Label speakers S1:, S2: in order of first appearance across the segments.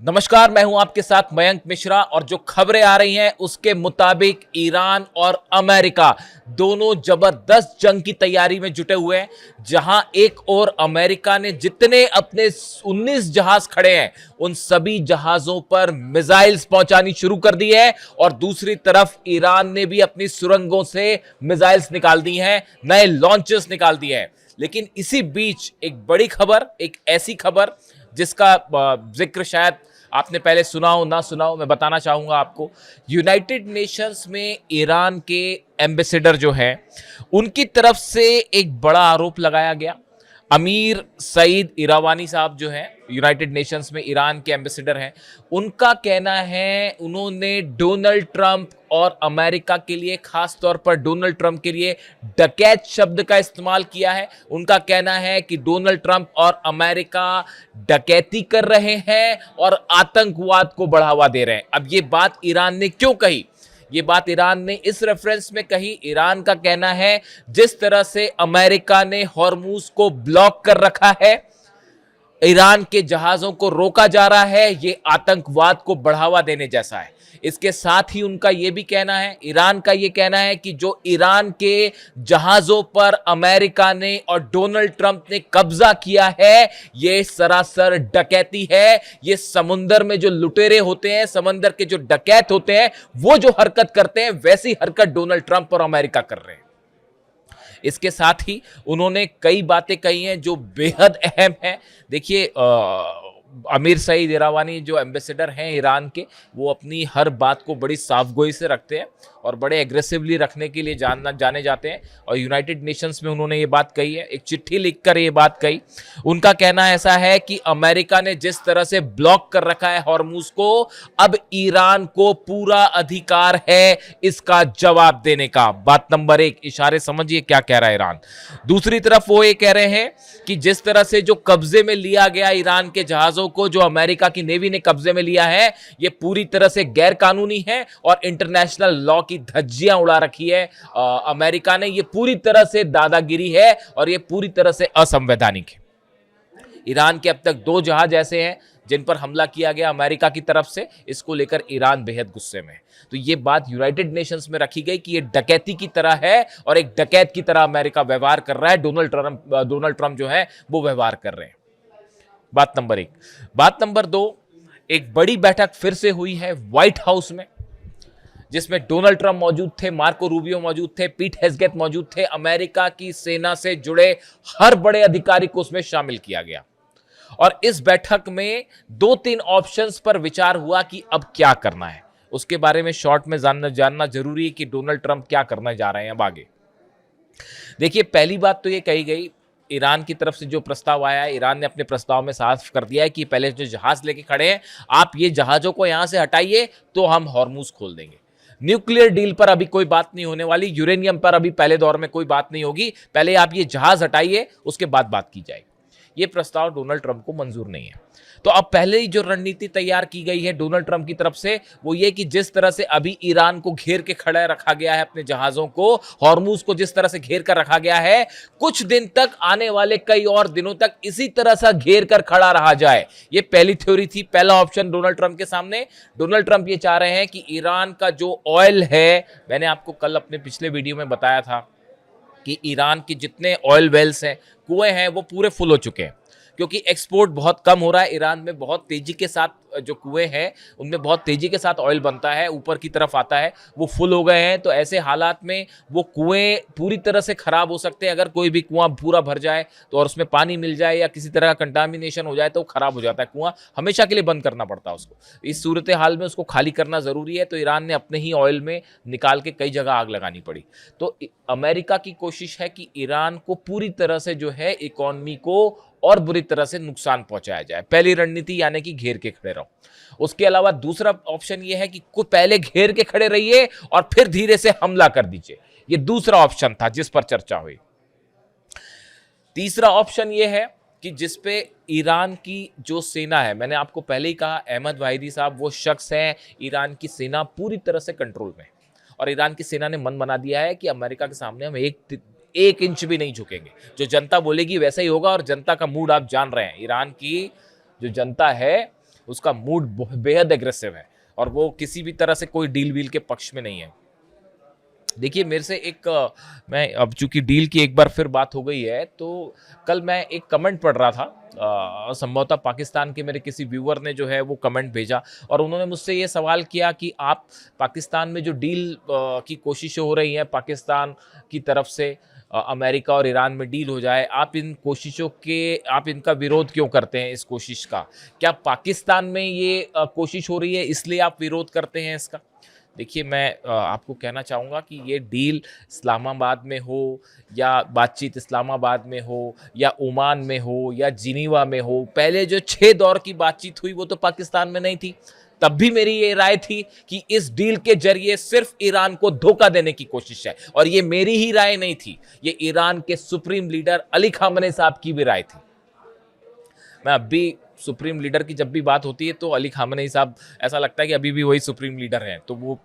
S1: नमस्कार, मैं हूं आपके साथ मयंक मिश्रा और जो खबरें आ रही हैं उसके मुताबिक ईरान और अमेरिका दोनों जबरदस्त जंग की तैयारी में जुटे हुए हैं। जहां एक और अमेरिका ने जितने अपने 19 जहाज खड़े हैं उन सभी जहाजों पर मिसाइल्स पहुंचानी शुरू कर दी है और दूसरी तरफ ईरान ने भी अपनी सुरंगों से मिसाइल्स निकाल दी हैं, नए लॉन्चर्स निकाल दिए हैं। लेकिन इसी बीच एक बड़ी खबर, एक ऐसी खबर जिसका जिक्र शायद आपने पहले सुना हो ना सुना हो, मैं बताना चाहूंगा आपको। यूनाइटेड नेशंस में ईरान के एम्बेसडर जो है उनकी तरफ से एक बड़ा आरोप लगाया गया। अमीर सईद इरावानी साहब जो हैं यूनाइटेड नेशंस में ईरान के एम्बेसडर हैं, उनका कहना है उन्होंने डोनाल्ड ट्रंप और अमेरिका के लिए, खास तौर पर डोनाल्ड ट्रंप के लिए डकैत शब्द का इस्तेमाल किया है। उनका कहना है कि डोनाल्ड ट्रंप और अमेरिका डकैती कर रहे हैं और आतंकवाद को बढ़ावा दे रहे हैं। अब ये बात ईरान ने क्यों कही? ये बात ईरान ने इस रेफरेंस में कही। ईरान का कहना है जिस तरह से अमेरिका ने हॉर्मूज को ब्लॉक कर रखा है, ईरान के जहाजों को रोका जा रहा है, ये आतंकवाद को बढ़ावा देने जैसा है। इसके साथ ही उनका यह भी कहना है, ईरान का यह कहना है कि जो ईरान के जहाजों पर अमेरिका ने और डोनाल्ड ट्रंप ने कब्जा किया है, यह सरासर डकैती है। यह समुंदर में जो लुटेरे होते हैं, समंदर के जो डकैत होते हैं, वो जो हरकत करते हैं, वैसी हरकत डोनाल्ड ट्रंप और अमेरिका कर रहे हैं। इसके साथ ही उन्होंने कई बातें कही हैं जो बेहद अहम है। देखिए, अमीर सईद इरावानी जो एम्बेसडर हैं ईरान के, वो अपनी हर बात को बड़ी साफगोई से रखते हैं और बड़े एग्रेसिवली रखने के लिए जाने जाते हैं। और यूनाइटेड नेशंस में उन्होंने ये बात कही है, एक चिट्ठी लिखकर ये बात कही। उनका कहना ऐसा है कि अमेरिका ने जिस तरह से ब्लॉक कर रखा है हॉर्मूज को, अब ईरान को पूरा अधिकार है इसका जवाब देने का। बात नंबर एक, इशारे समझिए क्या कह रहा है ईरान। दूसरी तरफ वो ये कह रहे हैं कि जिस तरह से जो कब्जे में लिया गया ईरान के जहाजों को, जो अमेरिका की नेवी ने कब्जे में लिया है, यह पूरी तरह से गैर कानूनी है और इंटरनेशनल लॉ की धज्जियां उड़ा रखी है अमेरिका ने। यह पूरी तरह से दादागिरी है और यह पूरी तरह से असंवैधानिक है। ईरान के अब तक 2 जहाज ऐसे हैं जिन पर हमला किया गया अमेरिका की तरफ से। इसको लेकर ईरान बेहद गुस्से में है। तो यह बात यूनाइटेड नेशंस में रखी गई कि यह डकैती की तरह है और एक डकैत की तरह अमेरिका व्यवहार कर रहा है, डोनाल्ड ट्रंप जो है वो व्यवहार कर रहे हैं। बात नंबर 1। बात नंबर 2, एक बड़ी बैठक फिर से हुई है व्हाइट हाउस में, जिसमें डोनाल्ड ट्रंप मौजूद थे, मार्को रूबियो मौजूद थे, पीट हेग्सेथ मौजूद थे। अमेरिका की सेना से जुड़े हर बड़े अधिकारी को उसमें शामिल किया गया और इस बैठक में 2-3 ऑप्शंस पर विचार हुआ कि अब क्या करना है। उसके बारे में शॉर्ट में जानना जरूरी है कि डोनाल्ड ट्रंप क्या करना जा रहे हैं अब आगे। देखिए, पहली बात तो ये कही गई, ईरान की तरफ से जो प्रस्ताव आया है, ईरान ने अपने प्रस्ताव में साफ कर दिया है कि पहले जो जहाज लेके खड़े हैं, आप ये जहाजों को यहां से हटाइए तो हम हॉर्मूज खोल देंगे। न्यूक्लियर डील पर अभी कोई बात नहीं होने वाली, यूरेनियम पर अभी पहले दौर में कोई बात नहीं होगी, पहले आप ये जहाज हटाइए, उसके बाद बात की जाएगी। ये प्रस्ताव डोनाल्ड ट्रंप को मंजूर नहीं है। तो अब पहले ही जो रणनीति तैयार की गई है डोनाल्ड ट्रंप की तरफ से, वो ये कि जिस तरह से अभी ईरान को घेर के खड़ा रखा गया है, अपने जहाजों को, हॉर्मूज को जिस तरह से घेर कर रखा गया है, कुछ दिन तक, आने वाले कई और दिनों तक इसी तरह से घेर कर खड़ा रहा जाए। ये पहली थ्योरी थी, पहला ऑप्शन डोनाल्ड ट्रंप के सामने। डोनाल्ड ट्रंप ये चाह रहे हैं कि ईरान का जो ऑयल है, मैंने आपको कल अपने पिछले वीडियो में बताया था कि ईरान के जितने ऑयल वेल्स हैं, कुएं हैं, वो पूरे फुल हो चुके हैं, क्योंकि एक्सपोर्ट बहुत कम हो रहा है। ईरान में बहुत तेजी के साथ जो कुएं हैं उनमें बहुत तेजी के साथ ऑयल बनता है, ऊपर की तरफ आता है, वो फुल हो गए हैं। तो ऐसे हालात में वो कुएं पूरी तरह से खराब हो सकते हैं। अगर कोई भी कुआं पूरा भर जाए तो और उसमें पानी मिल जाए या किसी तरह का कंटामिनेशन हो जाए तो खराब हो जाता है कुआं, हमेशा के लिए बंद करना पड़ता है उसको। इस सूरत हाल में उसको खाली करना जरूरी है। तो ईरान ने अपने ही ऑयल में निकाल के कई जगह आग लगानी पड़ी। तो अमेरिका की कोशिश है कि ईरान को पूरी तरह से जो है इकोनॉमी को और बुरी तरह से नुकसान पहुंचाया जाए। पहली रणनीति यानी कि घेर के खड़े रहो। उसके अलावा दूसरा ऑप्शन यह है कि पहले घेर के खड़े रहिए और फिर धीरे से हमला कर दीजिए। यह दूसरा ऑप्शन था जिस पर चर्चा हुई। तीसरा ऑप्शन यह है कि जिस पे ईरान की जो सेना है, मैंने आपको पहले ही कहा, अहमद वाहिदी साहब वो शख्स हैं, ईरान की सेना पूरी तरह से कंट्रोल में, और ईरान की सेना ने मन बना दिया है कि अमेरिका के सामने हम एक इंच भी नहीं झुकेंगे। जो जनता बोलेगी वैसा ही होगा, और जनता का मूड आप जान रहे हैं। ईरान की जो जनता है उसका मूड बेहद एग्रेसिव है और वो किसी भी तरह से कोई डील वील के पक्ष में नहीं है। देखिए मेरे से मैं अब चूंकि डील की एक बार फिर बात हो गई है, तो कल मैं एक कमेंट पढ़ रहा था, संभवतः पाकिस्तान के मेरे किसी व्यूअर ने जो है वो कमेंट भेजा और उन्होंने मुझसे ये सवाल किया कि आप पाकिस्तान में जो डील की कोशिशें हो रही हैं पाकिस्तान की तरफ से, अमेरिका और ईरान में डील हो जाए, आप इन कोशिशों के आप इनका विरोध क्यों करते हैं? इस कोशिश का क्या पाकिस्तान में ये कोशिश हो रही है इसलिए आप विरोध करते हैं इसका? देखिए मैं आपको कहना चाहूँगा कि ये डील इस्लामाबाद में हो या बातचीत इस्लामाबाद में हो या ओमान में हो या जिनीवा में हो, पहले जो 6 दौर की बातचीत हुई वो तो पाकिस्तान में नहीं थी। तब भी मेरी ये राय थी कि इस डील के जरिए सिर्फ ईरान को धोखा देने की कोशिश है, और ये मेरी ही राय नहीं थी, ये ईरान के सुप्रीम लीडर अली खामनेई साहब की भी राय थी। मैं अभी सुप्रीम लीडर की जब भी बात होती है तो अली खामनेई साहब ऐसा लगता है कि अभी भी वही सुप्रीम लीडर हैं, तो वो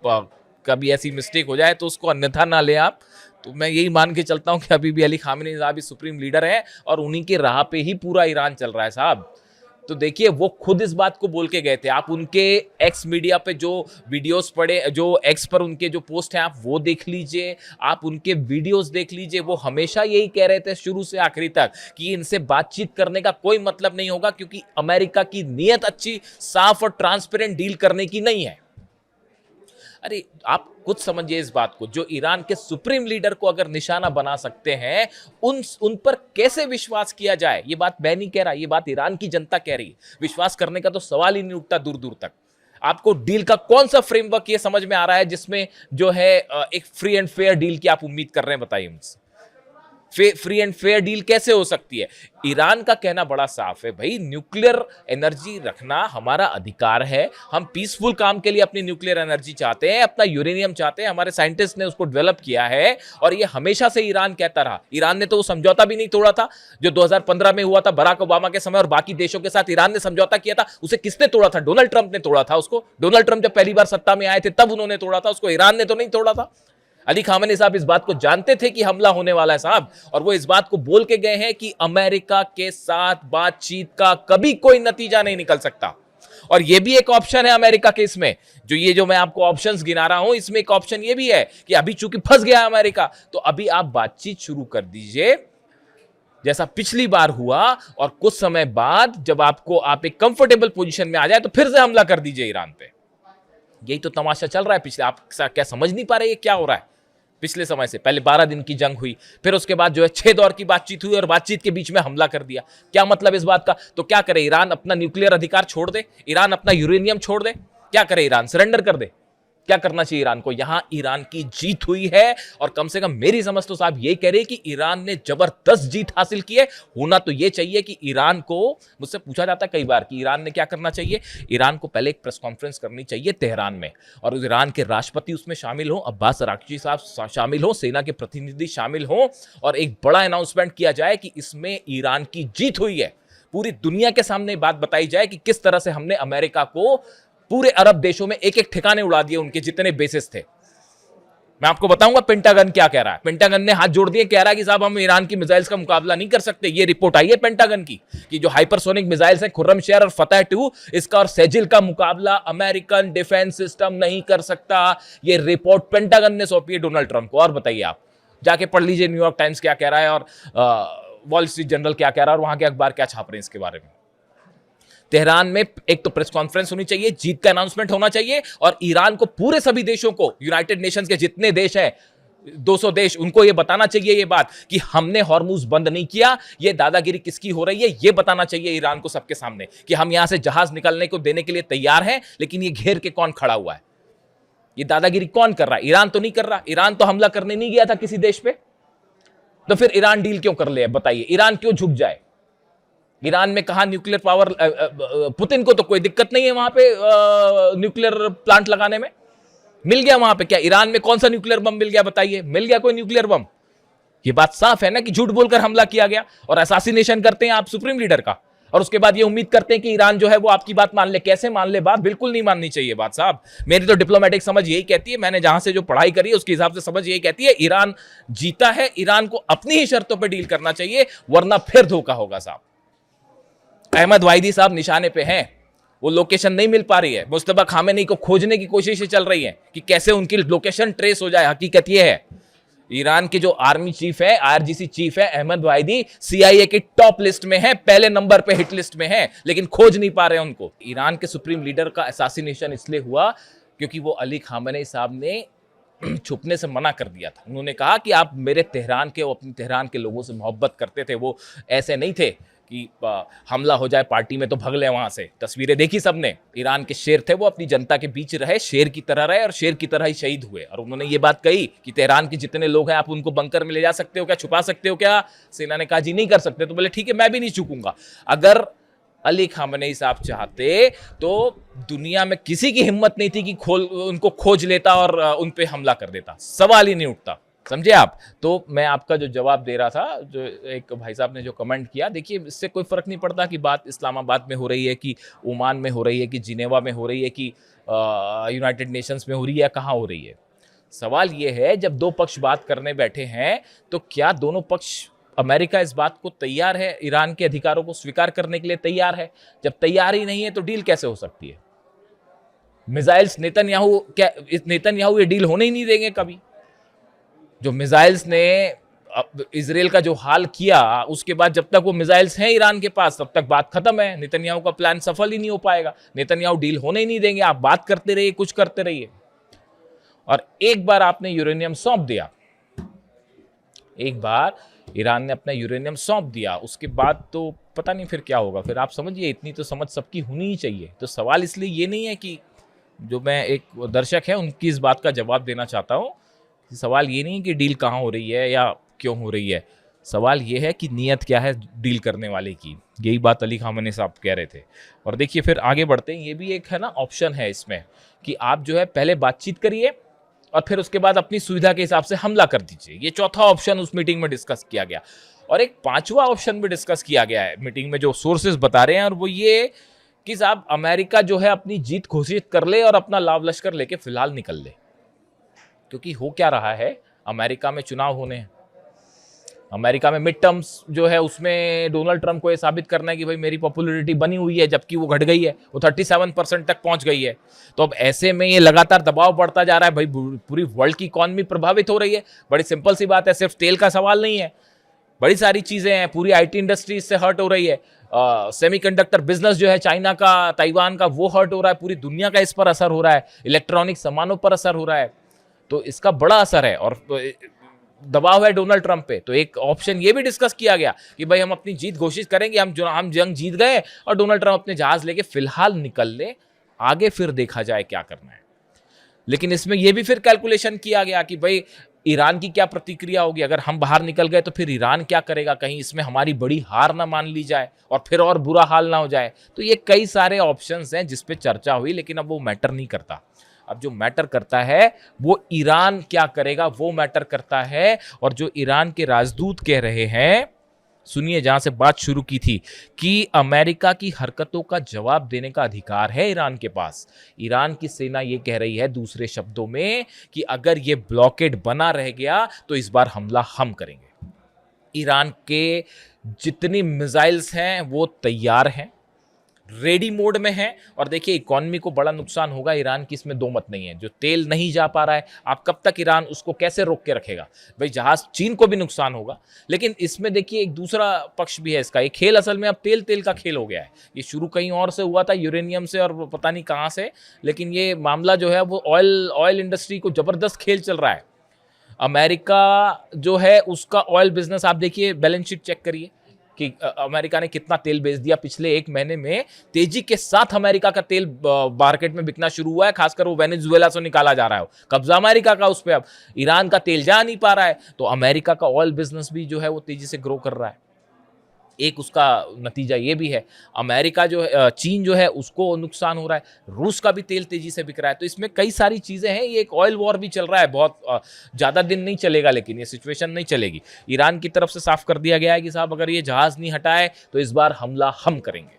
S1: कभी ऐसी मिस्टेक हो जाए तो उसको अन्यथा ना ले आप। तो मैं यही मान के चलता हूं कि अभी भी अली खामनेई साहब ही सुप्रीम लीडर हैं और उन्हीं के राह पे ही पूरा ईरान चल रहा है साहब। तो देखिए वो खुद इस बात को बोल के गए थे, आप उनके एक्स मीडिया पे जो वीडियोस पड़े, जो एक्स पर उनके जो पोस्ट हैं आप वो देख लीजिए, आप उनके वीडियोस देख लीजिए, वो हमेशा यही कह रहे थे शुरू से आखिरी तक कि इनसे बातचीत करने का कोई मतलब नहीं होगा क्योंकि अमेरिका की नीयत अच्छी, साफ और ट्रांसपेरेंट डील करने की नहीं है। अरे आप कुछ समझिए इस बात को, जो ईरान के सुप्रीम लीडर को अगर निशाना बना सकते हैं, उन पर कैसे विश्वास किया जाए? ये बात मैं नहीं कह रहा, ये बात ईरान की जनता कह रही है। विश्वास करने का तो सवाल ही नहीं उठता दूर दूर तक। आपको डील का कौन सा फ्रेमवर्क ये समझ में आ रहा है जिसमें जो है एक फ्री एंड फेयर डील की आप उम्मीद कर रहे हैं? बताइए मुझसे, फ्री एंड फेयर डील कैसे हो सकती है? ईरान का कहना बड़ा साफ है, भाई न्यूक्लियर एनर्जी रखना हमारा अधिकार है, हम पीसफुल काम के लिए अपनी न्यूक्लियर एनर्जी चाहते हैं, अपना यूरेनियम चाहते हैं, हमारे साइंटिस्ट ने उसको डेवलप किया है और ये हमेशा से ईरान कहता रहा। ईरान ने तो वो समझौता भी नहीं तोड़ा था जो 2015 में हुआ था बराक ओबामा के समय और बाकी देशों के साथ ईरान ने समझौता किया था। उसे किसने तोड़ा था? डोनाल्ड ट्रंप ने तोड़ा था उसको। डोनाल्ड ट्रंप जब पहली बार सत्ता में आए थे तब उन्होंने तोड़ा था उसको, ईरान ने तो नहीं तोड़ा था। अली खामनेई साहब इस बात को जानते थे कि हमला होने वाला है साहब, और वो इस बात को बोल के गए हैं कि अमेरिका के साथ बातचीत का कभी कोई नतीजा नहीं निकल सकता। और ये भी एक ऑप्शन है अमेरिका के इसमें, जो मैं आपको ऑप्शंस गिना रहा हूं, इसमें एक ऑप्शन ये भी है कि अभी चूंकि फंस गया अमेरिका, तो अभी आप बातचीत शुरू कर दीजिए जैसा पिछली बार हुआ, और कुछ समय बाद जब आप एक कंफर्टेबल पोजीशन में आ जाए तो फिर से हमला कर दीजिए ईरान पे। यही तो तमाशा चल रहा है पिछले, आप क्या समझ नहीं पा रहे ये क्या हो रहा है? पिछले समय से पहले 12 दिन की जंग हुई, फिर उसके बाद जो है 6 दौर की बातचीत हुई और बातचीत के बीच में हमला कर दिया। क्या मतलब इस बात का? तो क्या करे ईरान? अपना न्यूक्लियर अधिकार छोड़ दे? ईरान अपना यूरेनियम छोड़ दे? क्या करे ईरान? सरेंडर कर दे? क्या करना चाहिए ईरान को? यहां ईरान की जीत हुई है, और कम से कम मेरी समझ तो साहब यही कह रही है कि ईरान ने जबरदस्त जीत हासिल की है। होना तो यह चाहिए कि ईरान को, मुझसे पूछा जाता है कई बार कि ईरान ने क्या करना चाहिए, ईरान को पहले एक प्रेस कॉन्फ्रेंस करनी चाहिए तेहरान में, और उस ईरान के राष्ट्रपति उसमें शामिल हो, अब्बास अराक्ची साहब शामिल हो, सेना के प्रतिनिधि शामिल हो, और एक बड़ा अनाउंसमेंट किया जाए कि इसमें ईरान की जीत हुई है। पूरी दुनिया के सामने बात बताई जाए कि किस तरह से हमने अमेरिका को पूरे अरब देशों में एक एक ठिकाने उड़ा दिए, उनके जितने बेसिस थे। मैं आपको बताऊंगा पेंटागन क्या कह रहा है। पेंटागन ने हाथ जोड़ दिए, कह रहा है कि साहब हम ईरान की मिसाइल्स का मुकाबला नहीं कर सकते। ये रिपोर्ट आई है पेंटागन की कि जो हाइपरसोनिक मिसाइल्स हैं खुर्रमशेर और फतह 2, इसका और सेजिल का मुकाबला अमेरिकन डिफेंस सिस्टम नहीं कर सकता। ये रिपोर्ट पेंटागन ने सौंपी है डोनाल्ड ट्रंप को। और बताइए, आप जाके पढ़ लीजिए न्यूयॉर्क टाइम्स क्या कह रहा है और वॉल स्ट्रीट जर्नल क्या कह रहा है और वहां के अखबार क्या छाप रहे हैं इसके बारे में। तेहरान में एक तो प्रेस कॉन्फ्रेंस होनी चाहिए, जीत का अनाउंसमेंट होना चाहिए, और ईरान को, पूरे सभी देशों को, यूनाइटेड नेशंस के जितने देश हैं 200 देश, उनको यह बताना चाहिए ये बात कि हमने हॉर्मुज बंद नहीं किया। ये दादागिरी किसकी हो रही है ये बताना चाहिए ईरान को सबके सामने कि हम यहां से जहाज निकलने को देने के लिए तैयार हैं, लेकिन ये घेर के कौन खड़ा हुआ है? ये दादागिरी कौन कर रहा है? ईरान तो नहीं कर रहा। ईरान तो हमला करने नहीं गया था किसी देश पे, तो फिर ईरान डील क्यों कर ले? बताइए, ईरान क्यों झुक जाए? ईरान में कहा न्यूक्लियर पावर, पुतिन को तो कोई दिक्कत नहीं है वहां पे न्यूक्लियर प्लांट लगाने में, मिल गया वहां पे। क्या ईरान में कौन सा न्यूक्लियर बम मिल गया? बताइए, मिल गया कोई न्यूक्लियर बम? ये बात साफ है ना कि झूठ बोलकर हमला किया गया, और असैसिनेशन करते हैं आप सुप्रीम लीडर का, और उसके बाद ये उम्मीद करते हैं कि ईरान जो है वो आपकी बात मान ले। कैसे मान ले? बात बिल्कुल नहीं माननी चाहिए बात साहब। मेरी तो डिप्लोमेटिक समझ यही कहती है, मैंने जहां से जो पढ़ाई करी है उसके हिसाब से समझ यही कहती है, ईरान जीता है, ईरान को अपनी ही शर्तों पर डील करना चाहिए, वरना फिर धोखा होगा साहब। अहमद वाहिदी साहब निशाने पे हैं, वो लोकेशन नहीं मिल पा रही है। मुस्तफा खामेनी को खोजने की कोशिशें चल रही हैं कि कैसे उनकी लोकेशन ट्रेस हो जाए। हकीकत ये है, ईरान के जो आर्मी चीफ है, आईआरजीसी चीफ है अहमद वाहिदी, सीआईए की टॉप लिस्ट में है, पहले नंबर पे हिट लिस्ट में है, लेकिन खोज नहीं पा रहे उनको। ईरान के सुप्रीम लीडर का असैसिनेशन इसलिए हुआ क्योंकि वो अली खामेनी साहब ने छुपने से मना कर दिया था। उन्होंने कहा कि आप मेरे तेहरान के, वो अपने तेहरान के लोगों से मोहब्बत करते थे, वो ऐसे नहीं थे कि हमला हो जाए पार्टी में तो भग ले वहां से। तस्वीरें देखी सबने, ईरान के शेर थे, वो अपनी जनता के बीच रहे, शेर की तरह रहे और शेर की तरह ही शहीद हुए। और उन्होंने ये बात कही कि तेहरान के जितने लोग हैं आप उनको बंकर में ले जा सकते हो क्या, छुपा सकते हो क्या? सेना ने कहा जी नहीं कर सकते। तो बोले ठीक है, मैं भी नहीं चूकूंगा। अगर अली खामेनी साहब चाहते तो दुनिया में किसी की हिम्मत नहीं थी कि उनको खोज लेता और उन पे हमला कर देता, सवाल ही नहीं उठता। समझे आप? तो मैं आपका जो जवाब दे रहा था, जो एक भाई साहब ने जो कमेंट किया, देखिए इससे कोई फर्क नहीं पड़ता कि बात इस्लामाबाद में हो रही है कि ओमान में हो रही है कि जिनेवा में हो रही है कि यूनाइटेड नेशंस में हो रही है, कहाँ हो रही है। सवाल ये है, जब दो पक्ष बात करने बैठे हैं तो क्या दोनों पक्ष, अमेरिका इस बात को तैयार है, ईरान के अधिकारों को स्वीकार करने के लिए तैयार है? जब तैयार ही नहीं है तो डील कैसे हो सकती है? मिसाइल्स नेतन्याहू ये डील होने ही नहीं देंगे कभी। जो मिसाइल्स ने इजराइल का जो हाल किया, उसके बाद जब तक वो मिसाइल्स हैं ईरान के पास तब तक बात खत्म है। नेतन्याहू का प्लान सफल ही नहीं हो पाएगा। नेतन्याहू डील होने ही नहीं देंगे। आप बात करते रहिए, कुछ करते रहिए। और एक बार आपने यूरेनियम सौंप दिया, एक बार ईरान ने अपना यूरेनियम सौंप दिया, उसके बाद तो पता नहीं फिर क्या होगा। फिर आप समझिए, इतनी तो समझ सबकी होनी ही चाहिए। तो सवाल इसलिए ये नहीं है कि जो मैं एक दर्शक है उनकी इस बात का जवाब देना चाहता हूँ, सवाल ये नहीं कि डील कहाँ हो रही है या क्यों हो रही है। सवाल ये है कि नीयत क्या है डील करने वाले की। यही बात अली खामेनी साहब कह रहे थे। और देखिए फिर आगे बढ़ते हैं, ये भी एक है ना ऑप्शन है इसमें कि आप जो है पहले बातचीत करिए और फिर उसके बाद अपनी सुविधा के हिसाब से हमला कर दीजिए। ये चौथा ऑप्शन उस मीटिंग में डिस्कस किया गया। और एक पांचवा ऑप्शन भी डिस्कस किया गया है मीटिंग में, जो सोर्सेज बता रहे हैं, और वो ये कि साहब अमेरिका जो है अपनी जीत घोषित कर ले और अपना लाव लश्कर लेके फिलहाल निकल ले। क्योंकि हो क्या रहा है, अमेरिका में चुनाव होने हैं, अमेरिका में मिड टर्म्स जो है उसमें डोनाल्ड ट्रंप को ये साबित करना है कि भाई मेरी पॉपुलैरिटी बनी हुई है, जबकि वो घट गई है, वो 37% तक पहुंच गई है। तो अब ऐसे में ये लगातार दबाव बढ़ता जा रहा है, भाई पूरी वर्ल्ड की इकॉनमी प्रभावित हो रही है। बड़ी सिंपल सी बात है, सिर्फ तेल का सवाल नहीं है, बड़ी सारी चीजें हैं। पूरी आईटी इंडस्ट्री इससे हर्ट हो रही है। सेमीकंडक्टर बिजनेस जो है चाइना का, ताइवान का, वो हर्ट हो रहा है। पूरी दुनिया का इस पर असर हो रहा है। इलेक्ट्रॉनिक सामानों पर असर हो रहा है। तो इसका बड़ा असर है और दबाव है डोनाल्ड ट्रंप पे। तो एक ऑप्शन ये भी डिस्कस किया गया कि भाई हम अपनी जीत घोषित करेंगे, हम जंग जीत गए और डोनाल्ड ट्रंप अपने जहाज लेके फिलहाल निकल ले, आगे फिर देखा जाए क्या करना है। लेकिन इसमें यह भी फिर कैलकुलेशन किया गया कि भाई ईरान की क्या प्रतिक्रिया होगी, अगर हम बाहर निकल गए तो फिर ईरान क्या करेगा, कहीं इसमें हमारी बड़ी हार ना मान ली जाए और फिर और बुरा हाल ना हो जाए। तो ये कई सारे ऑप्शंस हैं जिस पे चर्चा हुई, लेकिन अब वो मैटर नहीं करता। अब जो मैटर करता है वो ईरान क्या करेगा, वो मैटर करता है। और जो ईरान के राजदूत कह रहे हैं, सुनिए जहां से बात शुरू की थी, कि अमेरिका की हरकतों का जवाब देने का अधिकार है ईरान के पास। ईरान की सेना ये कह रही है दूसरे शब्दों में कि अगर ये ब्लॉकेड बना रह गया तो इस बार हमला हम करेंगे। ईरान के जितनी मिसाइल्स हैं वो तैयार हैं, रेडी मोड में है। और देखिए इकॉनमी को बड़ा नुकसान होगा ईरान की, इसमें दो मत नहीं है। जो तेल नहीं जा पा रहा है, आप कब तक ईरान उसको कैसे रोक के रखेगा? भाई जहाज चीन को भी नुकसान होगा, लेकिन इसमें देखिए एक दूसरा पक्ष भी है इसका। ये खेल असल में अब तेल का खेल हो गया है। ये शुरू कहीं और से हुआ था, यूरेनियम से और पता नहीं कहाँ से, लेकिन ये मामला जो है वो ऑयल इंडस्ट्री को जबरदस्त खेल चल रहा है। अमेरिका जो है उसका ऑयल बिजनेस, आप देखिए बैलेंस शीट चेक करिए कि अमेरिका ने कितना तेल बेच दिया पिछले एक महीने में। तेजी के साथ अमेरिका का तेल मार्केट में बिकना शुरू हुआ है, खासकर वो वेनेजुएला से निकाला जा रहा है। कब्जा अमेरिका का उस पे, अब ईरान का तेल जा नहीं पा रहा है, तो अमेरिका का ऑयल बिजनेस भी जो है वो तेजी से ग्रो कर रहा है। एक उसका नतीजा ये भी है, अमेरिका जो है, चीन जो है उसको नुकसान हो रहा है, रूस का भी तेल तेजी से बिक रहा है। तो इसमें कई सारी चीज़ें हैं। ये एक ऑयल वॉर भी चल रहा है, बहुत ज़्यादा दिन नहीं चलेगा, लेकिन ये सिचुएशन नहीं चलेगी। ईरान की तरफ से साफ कर दिया गया है कि साहब अगर ये जहाज़ नहीं हटाए तो इस बार हमला हम करेंगे।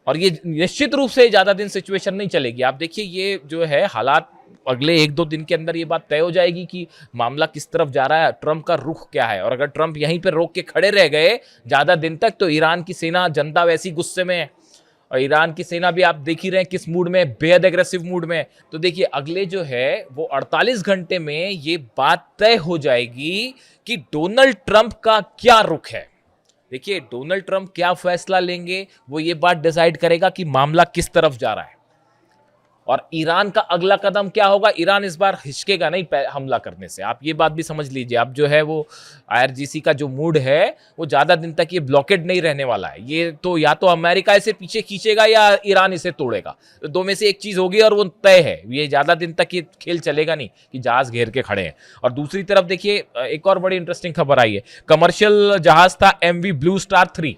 S1: और ये निश्चित रूप से ज़्यादा दिन सिचुएशन नहीं चलेगी। आप देखिए ये जो है हालात, अगले एक दो दिन के अंदर ये बात तय हो जाएगी कि मामला किस तरफ जा रहा है, ट्रंप का रुख क्या है। और अगर ट्रंप यहीं पर रोक के खड़े रह गए ज़्यादा दिन तक, तो ईरान की सेना, जनता वैसी गुस्से में है। और ईरान की सेना भी आप देख ही रहे हैं किस मूड में, बेहद एग्रेसिव मूड में। तो देखिए अगले जो है वो 48 घंटे में ये बात तय हो जाएगी कि डोनाल्ड ट्रंप का क्या रुख है। देखिए डोनाल्ड ट्रंप क्या फैसला लेंगे वो ये बात डिसाइड करेगा कि मामला किस तरफ जा रहा है। और ईरान का अगला कदम क्या होगा, ईरान इस बार हिचकेगा नहीं हमला करने से, आप ये बात भी समझ लीजिए। अब जो है वो आईआरजीसी का जो मूड है वो ज्यादा दिन तक ये ब्लॉकेड नहीं रहने वाला है। ये तो या तो अमेरिका इसे पीछे खींचेगा या ईरान इसे तोड़ेगा, तो दो में से एक चीज होगी और वो तय है। ये ज्यादा दिन तक ये खेल चलेगा नहीं कि जहाज घेर के खड़े हैं। और दूसरी तरफ देखिए एक और बड़ी इंटरेस्टिंग खबर आई है। कमर्शियल जहाज था MV ब्लू स्टार 3,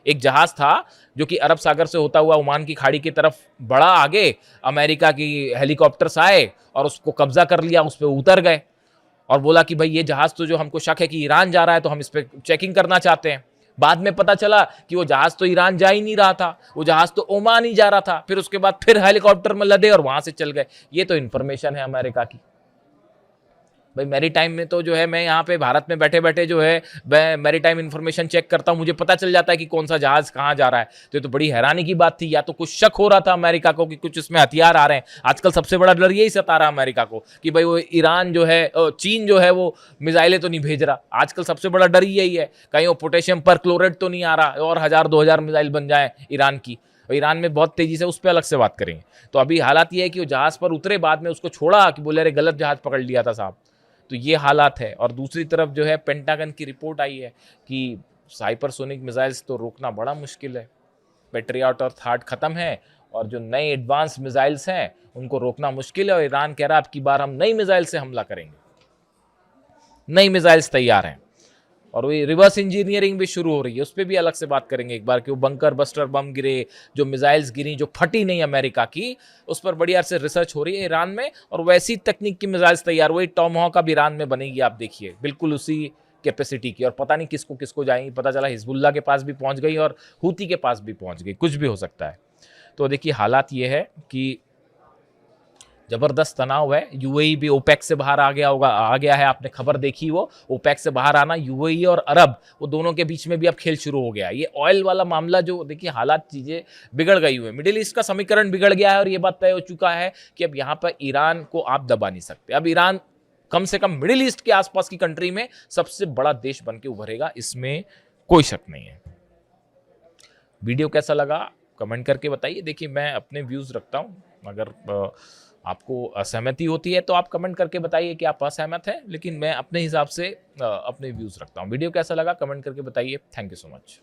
S1: एक जहाज था जो कि अरब सागर से होता हुआ ओमान की खाड़ी की तरफ बढ़ा आगे। अमेरिका की हेलीकॉप्टर्स आए और उसको कब्जा कर लिया, उस पर उतर गए और बोला कि भाई ये जहाज तो जो हमको शक है कि ईरान जा रहा है, तो हम इस पर चेकिंग करना चाहते हैं। बाद में पता चला कि वो जहाज तो ईरान जा ही नहीं रहा था, वो जहाज तो ओमान ही जा रहा था। फिर उसके बाद फिर हेलीकॉप्टर में लदे और वहां से चल गए। ये तो इंफॉर्मेशन है अमेरिका की। भाई मैरी टाइम में तो जो है मैं यहाँ पे भारत में बैठे बैठे जो है मैं मैरी टाइम इन्फॉर्मेशन चेक करता हूँ, मुझे पता चल जाता है कि कौन सा जहाज कहाँ जा रहा है। तो ये तो बड़ी हैरानी की बात थी। या तो कुछ शक हो रहा था अमेरिका को कि कुछ इसमें हथियार आ रहे हैं। आजकल सबसे बड़ा डर यही सता रहा है अमेरिका को कि भाई वो ईरान जो है, चीन जो है वो मिसाइलें तो नहीं भेज रहा। आजकल सबसे बड़ा डर यही है कहीं वो पोटेशियम परक्लोरेट तो नहीं आ रहा और 1000-2000 मिसाइल बन जाए ईरान की। ईरान में बहुत तेजी से, उस पर अलग से बात करेंगे। तो अभी हालात ये है कि वो जहाज पर उतरे, बाद में उसको छोड़ा कि बोले अरे गलत जहाज पकड़ लिया था साहब। तो ये हालात है। और दूसरी तरफ जो है पेंटागन की रिपोर्ट आई है कि हाइपरसोनिक मिसाइल्स तो रोकना बड़ा मुश्किल है। पेट्रियट और थार्ड खत्म है और जो नए एडवांस मिसाइल्स हैं उनको रोकना मुश्किल है। और ईरान कह रहा है अब की बार हम नई मिसाइल से हमला करेंगे, नई मिसाइल्स तैयार हैं। और वही रिवर्स इंजीनियरिंग भी शुरू हो रही है, उस पर भी अलग से बात करेंगे एक बार कि वो बंकर बस्टर बम गिरे, जो मिसाइल्स गिरी जो फटी नहीं अमेरिका की, उस पर बढ़िया से रिसर्च हो रही है ईरान में। और वैसी तकनीक की मिसाइल्स तैयार हुई, टॉमहॉक अब ईरान में बनेगी, आप देखिए बिल्कुल उसी कैपेसिटी की। और पता नहीं किसको किसको जाएंगी, पता चला हिजबुल्ला के पास भी पहुंच गई और हूती के पास भी पहुंच गई, कुछ भी हो सकता है। तो देखिए हालात ये है कि जबरदस्त तनाव है। यूएई भी ओपेक से बाहर आ गया है, आपने खबर देखी वो ओपेक से बाहर आना। यूएई और अरब वो दोनों के बीच में भी अब खेल शुरू हो गया। ये ऑयल वाला मामला जो देखिए हालात, चीजें बिगड़ गई हुई है, मिडिल ईस्ट का समीकरण बिगड़ गया है। और ये बात तय हो चुका है कि अब यहाँ पर ईरान को आप दबा नहीं सकते। अब ईरान कम से कम मिडिल ईस्ट के आसपास की कंट्री में सबसे बड़ा देश बन के उभरेगा, इसमें कोई शक नहीं है। वीडियो कैसा लगा कमेंट करके बताइए। देखिए मैं अपने व्यूज रखता हूँ, अगर आपको असहमति होती है तो आप कमेंट करके बताइए कि आप असहमत हैं, लेकिन मैं अपने हिसाब से अपने व्यूज रखता हूँ। वीडियो कैसा लगा कमेंट करके बताइए। Thank you so much.